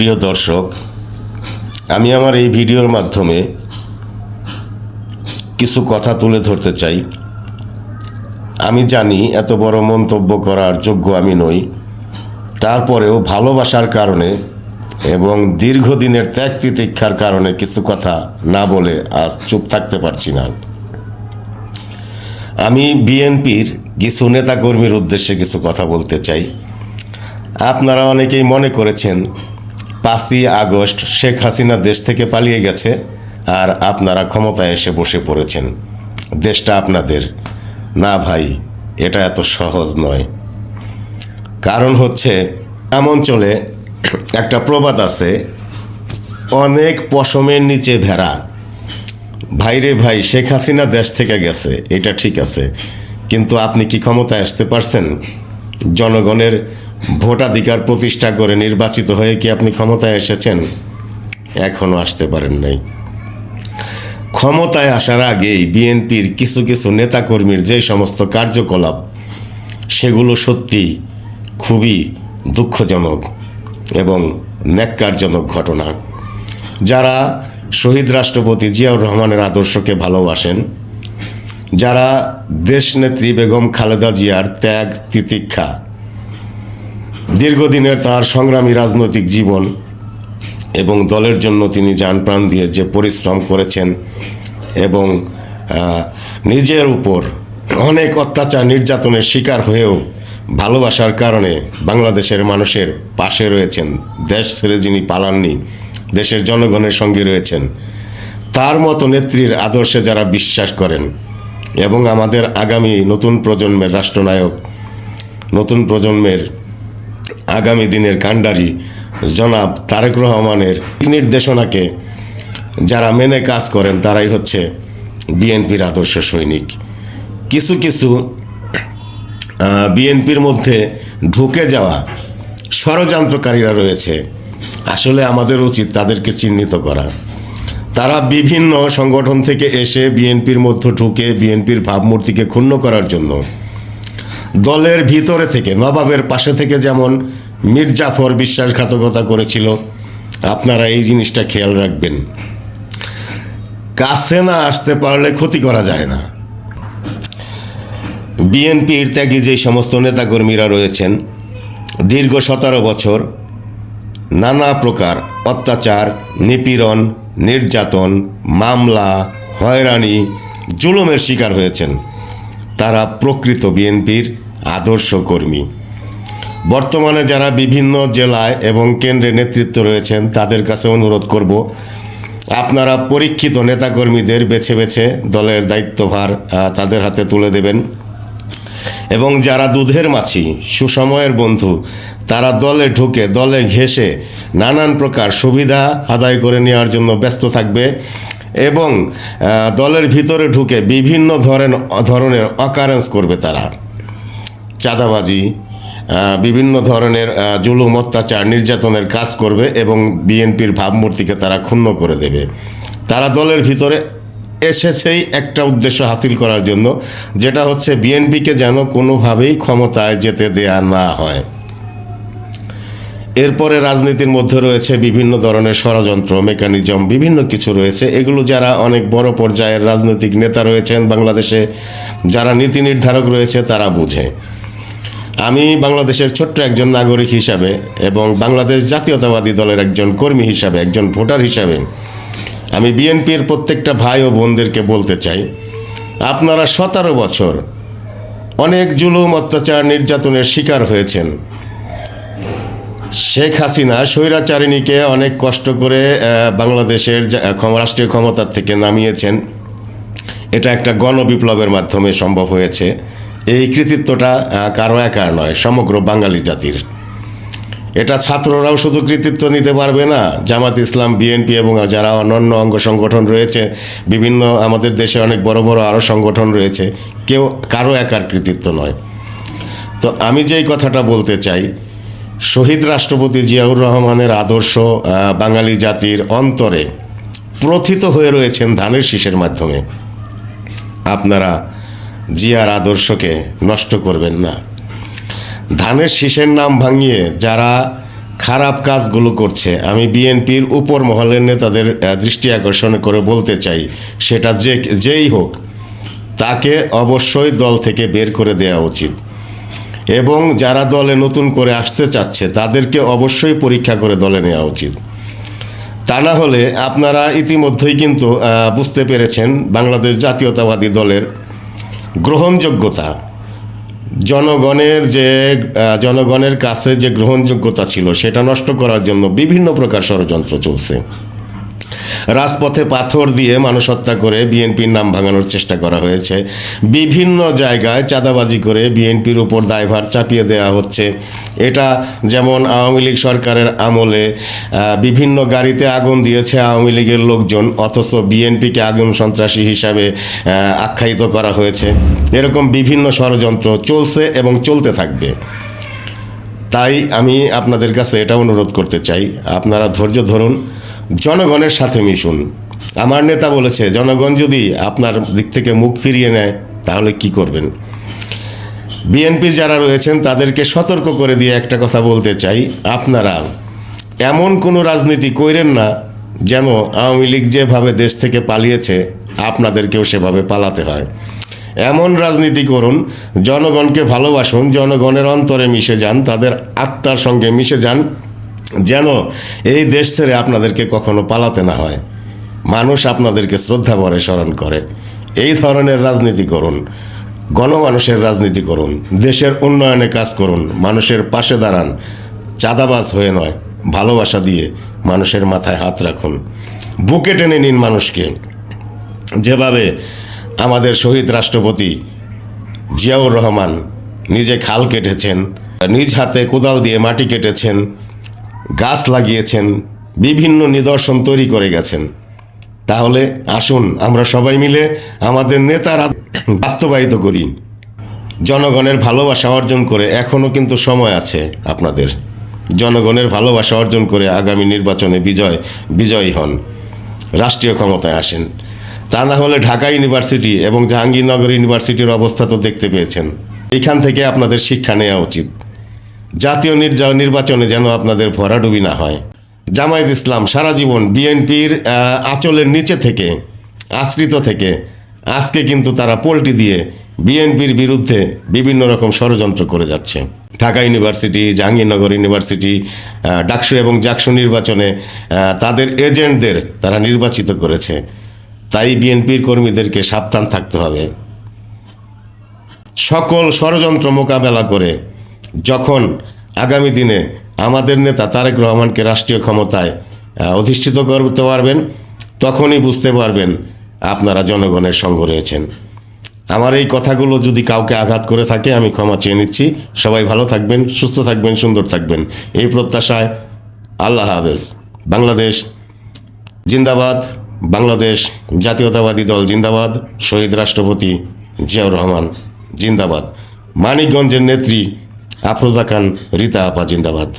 প্রিয় দর্শক, আমি আমার এই ভিডিওর মাধ্যমে কিছু কথা তুলে ধরতে চাই। আমি জানি এত বড় মন্তব্য করার যোগ্য আমি নই, তারপরেও ভালোবাসার কারণে এবং দীর্ঘদিনের ত্যাগ তিতিক্ষার কারণে কিছু কথা না বলে আজ চুপ থাকতে পারছি না। আমি বিএনপির কিছু নেতাকর্মীর উদ্দেশ্যে কিছু কথা বলতে চাই। আপনারা অনেকেই মনে করেছেন 5ই আগস্ট শেখ হাসিনা দেশ থেকে পালিয়ে গেছে আর আপনারা ক্ষমতায় এসে বসে পড়েছেন, দেশটা আপনাদের। না ভাই, এটা এত সহজ নয়। কারণ হচ্ছে, গ্রাম অঞ্চলে একটা প্রবাদ আছে, অনেক পশমের নিচে ভেড়া। ভাইরে ভাই, শেখ হাসিনা দেশ থেকে গেছে, এটা ঠিক আছে, কিন্তু আপনি কি ক্ষমতায় আসতে পারছেন? জনগণের ভোটাধিকার প্রতিষ্ঠা করে নির্বাচিত হয়ে কি আপনি ক্ষমতায় এসেছেন? এখনো আসতে পারেন নাই। ক্ষমতায় আসার আগেই বিএনপির কিছু কিছু নেতাকর্মীর যে সমস্ত কার্যকলাপ, সেগুলো সত্যি খুবই দুঃখজনক এবং ন্যাক্কারজনক ঘটনা। যারা শহীদ রাষ্ট্রপতি জিয়াউর রহমানের আদর্শকে ভালোবাসেন, যারা দেশনেত্রী বেগম খালেদা জিয়ার ত্যাগ তিতিক্ষা, দীর্ঘদিনের তার সংগ্রামী রাজনৈতিক জীবন এবং দলের জন্য তিনি জান প্রাণ দিয়ে যে পরিশ্রম করেছেন এবং নিজের উপর অনেক অত্যাচার নির্যাতনের শিকার হয়েও ভালোবাসার কারণে বাংলাদেশের মানুষের পাশে রয়েছেন, দেশ ছেড়ে যিনি পালাননি, দেশের জনগণের সঙ্গে রয়েছেন, তার মতো নেত্রীর আদর্শে যারা বিশ্বাস করেন এবং আমাদের আগামী নতুন প্রজন্মের রাষ্ট্রনায়ক, নতুন প্রজন্মের আগামী দিনের কাণ্ডারি জনাব তারেক রহমানের নির্দেশনাকে যারা মেনে কাজ করেন, তারাই হচ্ছে বিএনপির আদর্শ সৈনিক। কিছু কিছু বিএনপির মধ্যে ঢুকে যাওয়া ষড়যন্ত্রকারীরা রয়েছে, আসলে আমাদের উচিত তাদেরকে চিহ্নিত করা। তারা বিভিন্ন সংগঠন থেকে এসে বিএনপির মধ্যে ঢুকে বিএনপির ভাবমূর্তিকে ক্ষুণ্ণ করার জন্য দলের ভিতরে থেকে, নবাবের পাশে থেকে যেমন মীর জাফর বিশ্বাসঘাতকতা করেছিল, আপনারা এই জিনিসটা খেয়াল রাখবেন। কাছে না আসতে পারলে ক্ষতি করা যায় না। বিএনপির ত্যাগী যে সমস্ত নেতাকর্মীরা রয়েছেন, দীর্ঘ 17 বছর নানা প্রকার অত্যাচার, নিপীড়ন, নির্যাতন, মামলা, হয়রানি, জুলুমের শিকার হয়েছেন, তারা প্রকৃত বিএনপির আদর্শ কর্মী। বর্তমানে যারা বিভিন্ন জেলায় এবং কেন্দ্রে নেতৃত্ব রয়েছেন, তাদের কাছে অনুরোধ করব, আপনারা পরীক্ষিত নেতাকর্মীদের বেছে বেছে দলের দায়িত্বভার তাদের হাতে তুলে দেবেন এবং যারা দুধের মাছি, সুসময়ের বন্ধু, তারা দলে ঢুকে দলে ঘেঁষে নানান প্রকার সুবিধা আদায় করে নেওয়ার জন্য ব্যস্ত থাকবে এবং দলের ভিতরে ঢুকে বিভিন্ন ধরনের অকারেন্স করবে। তারা চাঁদাবাজি, বিভিন্ন ধরনের জুলুম, অত্যাচার, নির্যাতনের কাজ করবে এবং বিএনপির ভাবমূর্তিকে তারা ক্ষুণ্ণ করে দেবে। তারা দলের ভিতরে এসেছেই একটা উদ্দেশ্য হাসিল করার জন্য, যেটা হচ্ছে বিএনপিকে যেন কোনোভাবেই ক্ষমতায় যেতে দেয়া না হয়। এরপরে রাজনীতির মধ্যে রয়েছে বিভিন্ন ধরনের ষড়যন্ত্র, মেকানিজম, বিভিন্ন কিছু রয়েছে। এগুলো যারা অনেক বড় পর্যায়ের রাজনৈতিক নেতা রয়েছেন বাংলাদেশে, যারা নীতি নির্ধারক রয়েছে, তারা বুঝে। আমি বাংলাদেশের ছোট্ট একজন নাগরিক হিসাবে এবং বাংলাদেশ জাতীয়তাবাদী দলের একজন কর্মী হিসাবে, একজন ভোটার হিসাবে আমি বিএনপির প্রত্যেকটা ভাই ও বোনদেরকে বলতে চাই, আপনারা 17 বছর অনেক জুলুম, অত্যাচার, নির্যাতনের শিকার হয়েছেন। শেখ হাসিনা স্বৈরাচারিণীকে অনেক কষ্ট করে বাংলাদেশের রাষ্ট্রীয় ক্ষমতার থেকে নামিয়েছেন। এটা একটা গণবিপ্লবের মাধ্যমে সম্ভব হয়েছে। এই কৃতিত্বটা কারো একার নয়, সমগ্র বাঙালি জাতির। এটা ছাত্ররাও শুধু কৃতিত্ব নিতে পারবে না, জামাত ইসলাম, বিএনপি এবং যারা অন্যান্য অঙ্গ সংগঠন রয়েছে, বিভিন্ন আমাদের দেশে অনেক বড় বড় আরও সংগঠন রয়েছে, কারো একার কৃতিত্ব নয়। তো আমি যেই কথাটা বলতে চাই, শহীদ রাষ্ট্রপতি জিয়াউর রহমানের আদর্শ বাঙালি জাতির অন্তরে প্রথিত হয়ে রয়েছেন ধানের শীষের মাধ্যমে। আপনারা জিয়ার আদর্শকে নষ্ট করবেন না। ধানের শীষের নাম ভাঙিয়ে যারা খারাপ কাজগুলো করছে, আমি বিএনপির উপর মহলের নেতাদের দৃষ্টি আকর্ষণ করে বলতে চাই, সেটা যেই হোক তাকে অবশ্যই দল থেকে বের করে দেওয়া উচিত। এবং যারা দলে নতুন করে আসতে চাচ্ছে তাদেরকে অবশ্যই পরীক্ষা করে দলে নেওয়া উচিত। তা না হলে আপনারা ইতিমধ্যেই কিন্তু বুঝতে পেরেছেন বাংলাদেশ জাতীয়তাবাদী দলের গ্রহণযোগ্যতা, জনগণের কাছে যে গ্রহণযোগ্যতা ছিল সেটা নষ্ট করার জন্য বিভিন্ন প্রকার ষড়যন্ত্র চলছে। রাজপথে পাথর দিয়ে মানুষ হত্যা করে বিএনপির নাম ভাঙানোর চেষ্টা করা হয়েছে। বিভিন্ন জায়গায় চাঁদাবাজি করে বিএনপির উপর দায়ভার চাপিয়ে দেওয়া হচ্ছে। এটা যেমন আওয়ামী লীগ সরকারের আমলে বিভিন্ন গাড়িতে আগুন দিয়েছে আওয়ামী লীগের লোকজন, অথচ বিএনপিকে আগুন সন্ত্রাসী হিসাবে আখ্যায়িত করা হয়েছে। এরকম বিভিন্ন ষড়যন্ত্র চলছে এবং চলতে থাকবে। তাই আমি আপনাদের কাছে এটা অনুরোধ করতে চাই, আপনারা ধৈর্য ধরুন, জনগণের সাথে মিশুন। আমার নেতা বলেছে জনগণ যদি আপনার দিক থেকে মুখ ফিরিয়ে নেয় তাহলে কি করবেন? বিএনপি যারা রয়েছেন তাদেরকে সতর্ক করে দিয়ে একটা কথা বলতে চাই, আপনারা এমন কোনো রাজনীতি কইরেন না যেন আওয়ামী লীগ যেভাবে দেশ থেকে পালিয়েছে আপনাদেরকেও সেভাবে পালাতে হয়। এমন রাজনীতি করুন, জনগণকে ভালোবাসুন, জনগণের অন্তরে মিশে যান, তাদের আত্মার সঙ্গে মিশে যান, যেন এই দেশ ছেড়ে আপনাদেরকে কখনো পালাতে না হয়। মানুষ আপনাদেরকে শ্রদ্ধা ভরে স্মরণ করে। এই ধরনের রাজনীতি করুন, গণমানুষের রাজনীতি করুন, দেশের উন্নয়নে কাজ করুন, মানুষের পাশে দাঁড়ান, চাঁদাবাজ হয়ে নয়, ভালোবাসা দিয়ে মানুষের মাথায় হাত রাখুন, বুকে টেনে নিন মানুষকে। যেভাবে আমাদের শহীদ রাষ্ট্রপতি জিয়াউর রহমান নিজে খাল কেটেছেন, নিজ হাতে কোদাল দিয়ে মাটি কেটেছেন, গাছ লাগিয়েছেন, বিভিন্ন নিদর্শন তৈরি করে গেছেন। তাহলে আসুন আমরা সবাই মিলে আমাদের নেতারা বাস্তবায়িত করি, জনগণের ভালোবাসা অর্জন করে। এখনও কিন্তু সময় আছে আপনাদের, জনগণের ভালোবাসা অর্জন করে আগামী নির্বাচনে বিজয়ী হন, রাষ্ট্রীয় ক্ষমতায় আসেন। তা না হলে ঢাকা ইউনিভার্সিটি এবং জাহাঙ্গীরনগর ইউনিভার্সিটির অবস্থা তো দেখতে পেয়েছেন। এখান থেকে আপনাদের শিক্ষা নেওয়া উচিত। জাতীয় নির্বাচনে যেন আপনাদের ভরাডুবি না হয়। জামায়াত ইসলাম সারা জীবন বিএনপির আঁচলের নিচে থেকে, আশ্রিত থেকে, আজকে কিন্তু তারা পল্টি দিয়ে বিএনপির বিরুদ্ধে বিভিন্ন রকম ষড়যন্ত্র করে যাচ্ছে। ঢাকা ইউনিভার্সিটি, জাহাঙ্গীরনগর ইউনিভার্সিটি, ডাকসু এবং জাকসু নির্বাচনে তাদের এজেন্টদের তারা নির্বাচিত করেছে। তাই বিএনপির কর্মীদেরকে সাবধান থাকতে হবে। সকল ষড়যন্ত্র মোকাবেলা করে যখন আগামী দিনে আমাদের নেতা তারেক রহমানকে রাষ্ট্রীয় ক্ষমতায় অধিষ্ঠিত করতে পারবেন, তখনই বুঝতে পারবেন আপনারা জনগণের সঙ্গ রয়েছেন। আমার এই কথাগুলো যদি কাউকে আঘাত করে থাকে আমি ক্ষমা চেয়ে নিচ্ছি। সবাই ভালো থাকবেন, সুস্থ থাকবেন, সুন্দর থাকবেন, এই প্রত্যাশায় আল্লাহ হাফেজ। বাংলাদেশ জিন্দাবাদ, বাংলাদেশ জাতীয়তাবাদী দল জিন্দাবাদ, শহীদ রাষ্ট্রপতি জিয়াউর রহমান জিন্দাবাদ, মানিকগঞ্জের নেত্রী আফরোজা খান রীতা আপা জিন্দাবাদ।